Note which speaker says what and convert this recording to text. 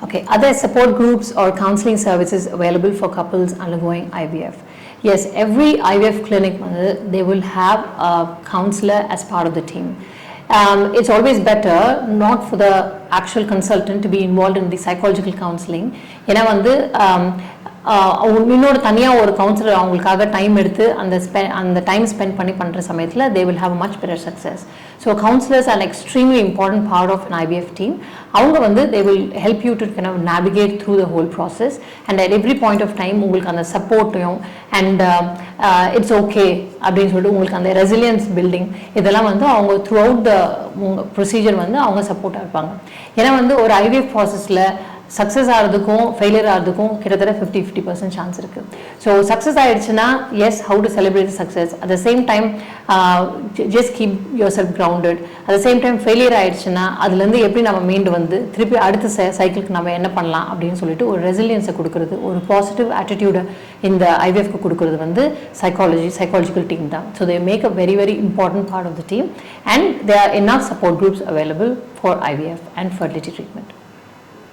Speaker 1: Okay, other support groups or counseling services available for couples undergoing IVF. Yes, every IVF clinic, they will have a counselor as part of the team. It's always better not for the actual consultant to be involved in the psychological counseling. ஏன்னா வந்து இன்னொரு தனியாக ஒரு councillor அவங்களுக்காக time எடுத்து அந்த time spend பண்ணி பண்ணுற சமயத்தில் they will have a much better success. So counselors are an extremely important part of an IVF team. அவங்க வந்து they will help you to kind of navigate through the whole process, and at every point of time உங்களுக்கு அந்த சப்போர்ட்டையும் and it's okay அப்படின்னு சொல்லிட்டு உங்களுக்கு அந்த resilience building இதெல்லாம் வந்து அவங்க த்ரூ அவுட் த ப்ரொசீஜர் வந்து அவங்க சப்போர்ட்டாக இருப்பாங்க. ஏன்னா வந்து ஒரு ஐவிஎஃப் ப்ராசஸில் சக்ஸஸ் ஆகிறதுக்கும் ஃபெயிலியர் ஆகிறதுக்கும் கிட்டத்தட்ட 50% சான்ஸ் இருக்குது. ஸோ சக்ஸஸ் ஆகிடுச்சுன்னா yes, how to celebrate success, at the same time just keep your self grounded. At the same time failure ஆகிடுச்சுன்னா அதுலேருந்து எப்படி நம்ம மீண்டு வந்து திருப்பி அடுத்த சைக்கிளுக்கு நம்ம என்ன பண்ணலாம் அப்படின்னு சொல்லிட்டு ஒரு ரெசிலியன்ஸை கொடுக்குறது, ஒரு பாசிட்டிவ் ஆட்டிடியூடை இந்த ஐவிஎஃப்க்கு கொடுக்குறது வந்து சைக்காலஜிக்கல் டீம் தான். So they make a very very important part of the team, and there are enough support groups available for IVF and fertility treatment.